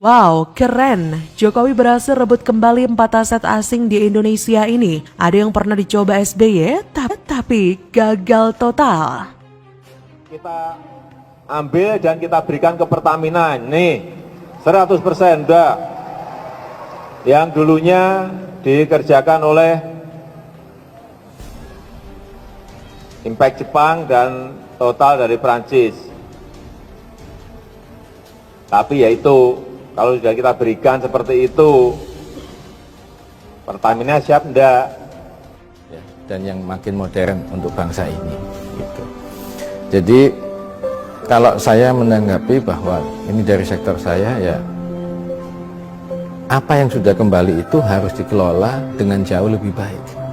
Wow, keren. Jokowi berhasil rebut kembali 4 aset asing di Indonesia ini. Ada yang pernah dicoba SBY, tapi gagal total. Kita ambil dan kita berikan ke Pertamina. Nih, 100% udah. Yang dulunya dikerjakan oleh Impact Jepang dan Total dari Prancis. Tapi ya itu, kalau sudah kita berikan seperti itu, Pertamina siap enggak? Ya, dan yang makin modern untuk bangsa ini. Gitu. Jadi kalau saya menanggapi bahwa ini dari sektor saya, ya apa yang sudah kembali itu harus dikelola dengan jauh lebih baik.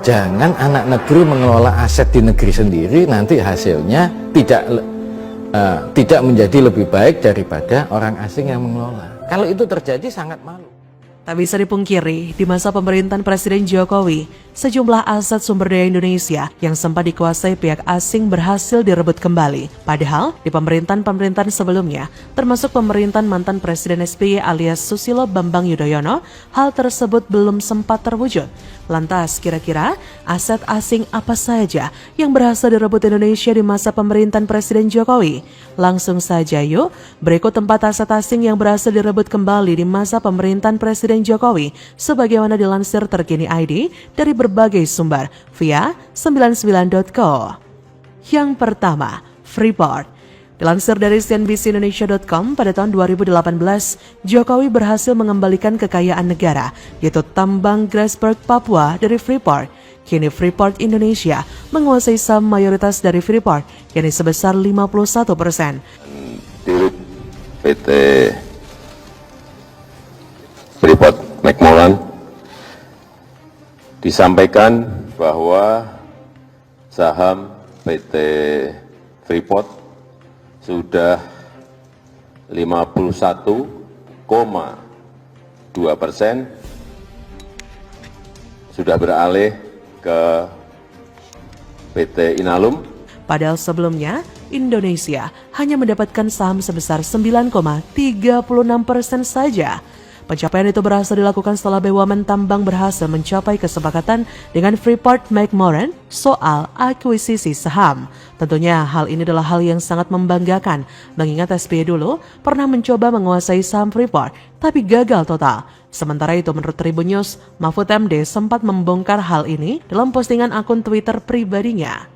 Jangan anak negeri mengelola aset di negeri sendiri, nanti hasilnya tidak menjadi lebih baik daripada orang asing yang mengelola. Kalau itu terjadi sangat malu. Tak bisa dipungkiri, di masa pemerintahan Presiden Jokowi, sejumlah aset sumber daya Indonesia yang sempat dikuasai pihak asing berhasil direbut kembali. Padahal, di pemerintahan-pemerintahan sebelumnya, termasuk pemerintahan mantan Presiden SBY alias Susilo Bambang Yudhoyono, hal tersebut belum sempat terwujud. Lantas, kira-kira aset asing apa saja yang berhasil direbut Indonesia di masa pemerintahan Presiden Jokowi? Langsung saja yuk, berikut 4 aset asing yang berhasil direbut kembali di masa pemerintahan Presiden Jokowi, sebagaimana dilansir Terkini ID dari berbagai sumber via 99.co. Yang pertama, Freeport. Dilansir dari cnbcindonesia.com, pada tahun 2018, Jokowi berhasil mengembalikan kekayaan negara, yaitu tambang Grasberg Papua dari Freeport. Kini Freeport Indonesia menguasai saham mayoritas dari Freeport, yakni sebesar 51%. Dirut PT Freeport McMoran disampaikan bahwa saham PT Freeport sudah 51,2% sudah beralih ke PT Inalum. Padahal sebelumnya, Indonesia hanya mendapatkan saham sebesar 9,36% saja. Pencapaian itu berhasil dilakukan setelah BUMN Tambang berhasil mencapai kesepakatan dengan Freeport McMoran soal akuisisi saham. Tentunya hal ini adalah hal yang sangat membanggakan, mengingat SBY dulu pernah mencoba menguasai saham Freeport, tapi gagal total. Sementara itu menurut Tribun News, Mahfud MD sempat membongkar hal ini dalam postingan akun Twitter pribadinya.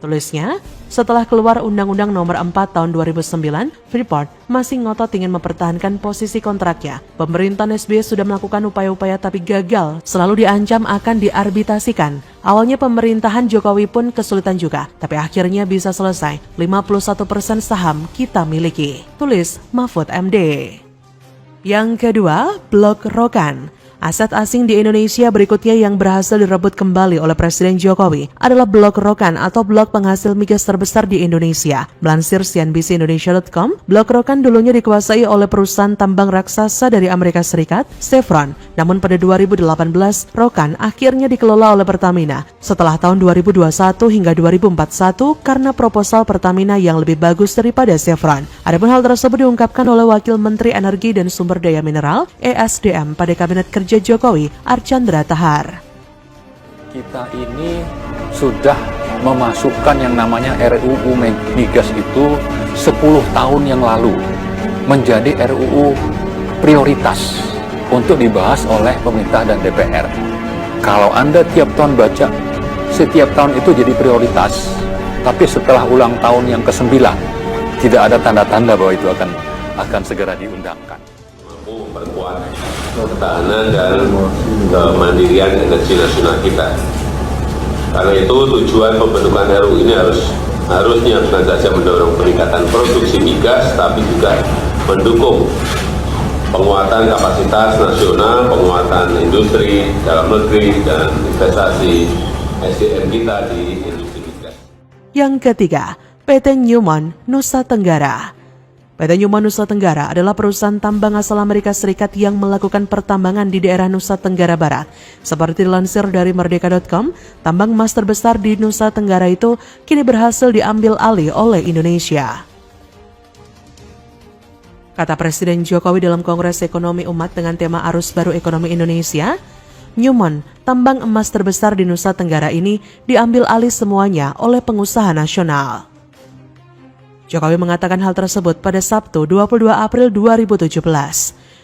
Tulisnya, setelah keluar Undang-Undang Nomor 4 Tahun 2009, Freeport masih ngotot ingin mempertahankan posisi kontraknya. Pemerintahan SBY sudah melakukan upaya-upaya tapi gagal, selalu diancam akan diarbitasikan. Awalnya pemerintahan Jokowi pun kesulitan juga, tapi akhirnya bisa selesai. 51% saham kita miliki. Tulis Mahfud MD. Yang kedua, Blok Rokan. Aset asing di Indonesia berikutnya yang berhasil direbut kembali oleh Presiden Jokowi adalah Blok Rokan atau blok penghasil migas terbesar di Indonesia. Melansir cnbcindonesia.com, Blok Rokan dulunya dikuasai oleh perusahaan tambang raksasa dari Amerika Serikat, Chevron. Namun pada 2018, Rokan akhirnya dikelola oleh Pertamina. Setelah tahun 2021 hingga 2041 karena proposal Pertamina yang lebih bagus daripada Chevron. Adapun hal tersebut diungkapkan oleh Wakil Menteri Energi dan Sumber Daya Mineral (ESDM) pada Kabinet Kerja Jokowi, Archandra Tahar. Kita ini sudah memasukkan yang namanya RUU Migas itu 10 tahun yang lalu menjadi RUU prioritas untuk dibahas oleh pemerintah dan DPR. Kalau Anda tiap tahun baca, setiap tahun itu jadi prioritas, tapi setelah ulang tahun yang ke-9 tidak ada tanda-tanda bahwa itu akan segera diundangkan. Memperkuat ketahanan dan kemandirian energi nasional kita. Karena itu tujuan pembentukan RUU ini harusnya bukan saja mendorong peningkatan produksi migas, tapi juga mendukung penguatan kapasitas nasional, penguatan industri dalam negeri, dan investasi SDM kita di industri migas. Yang ketiga, PT Newmont Nusa Tenggara. PT Newmont Nusa Tenggara adalah perusahaan tambang asal Amerika Serikat yang melakukan pertambangan di daerah Nusa Tenggara Barat. Seperti dilansir dari Merdeka.com, tambang emas terbesar di Nusa Tenggara itu kini berhasil diambil alih oleh Indonesia. Kata Presiden Jokowi dalam Kongres Ekonomi Umat dengan tema Arus Baru Ekonomi Indonesia, Newmont, tambang emas terbesar di Nusa Tenggara ini diambil alih semuanya oleh pengusaha nasional. Jokowi mengatakan hal tersebut pada Sabtu 22 April 2017.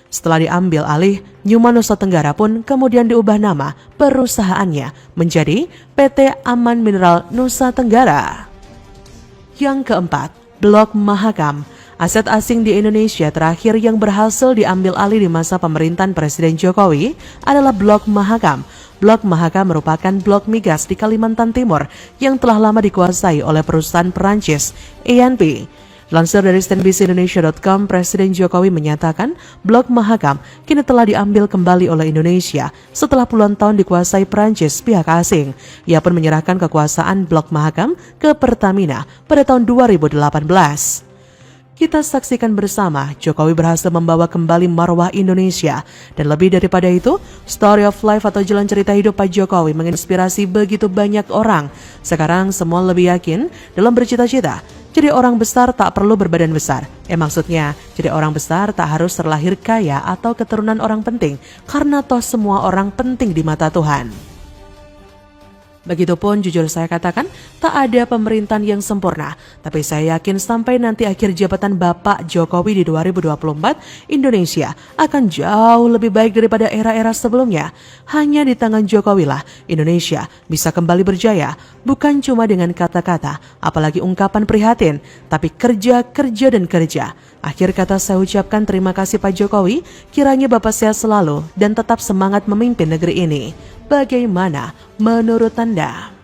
Setelah diambil alih, Newmont Nusa Tenggara pun kemudian diubah nama perusahaannya menjadi PT Aman Mineral Nusa Tenggara. Yang keempat, Blok Mahakam. Aset asing di Indonesia terakhir yang berhasil diambil alih di masa pemerintahan Presiden Jokowi adalah Blok Mahakam. Blok Mahakam merupakan blok migas di Kalimantan Timur yang telah lama dikuasai oleh perusahaan Perancis, ENP. Lansir dari cnbcindonesia.com, Presiden Jokowi menyatakan Blok Mahakam kini telah diambil kembali oleh Indonesia setelah puluhan tahun dikuasai Perancis pihak asing. Ia pun menyerahkan kekuasaan Blok Mahakam ke Pertamina pada tahun 2018. Kita saksikan bersama, Jokowi berhasil membawa kembali marwah Indonesia. Dan lebih daripada itu, story of life atau jalan cerita hidup Pak Jokowi menginspirasi begitu banyak orang. Sekarang semua lebih yakin dalam bercita-cita. Jadi orang besar tak perlu berbadan besar. Maksudnya, jadi orang besar tak harus terlahir kaya atau keturunan orang penting. Karena toh semua orang penting di mata Tuhan. Begitupun jujur saya katakan, tak ada pemerintahan yang sempurna. Tapi saya yakin sampai nanti akhir jabatan Bapak Jokowi di 2024, Indonesia akan jauh lebih baik daripada era-era sebelumnya. Hanya di tangan Jokowi lah Indonesia bisa kembali berjaya. Bukan cuma dengan kata-kata, apalagi ungkapan prihatin, tapi kerja, kerja, dan kerja. Akhir kata saya ucapkan terima kasih Pak Jokowi, kiranya Bapak sehat selalu dan tetap semangat memimpin negeri ini. Bagaimana menurut Anda?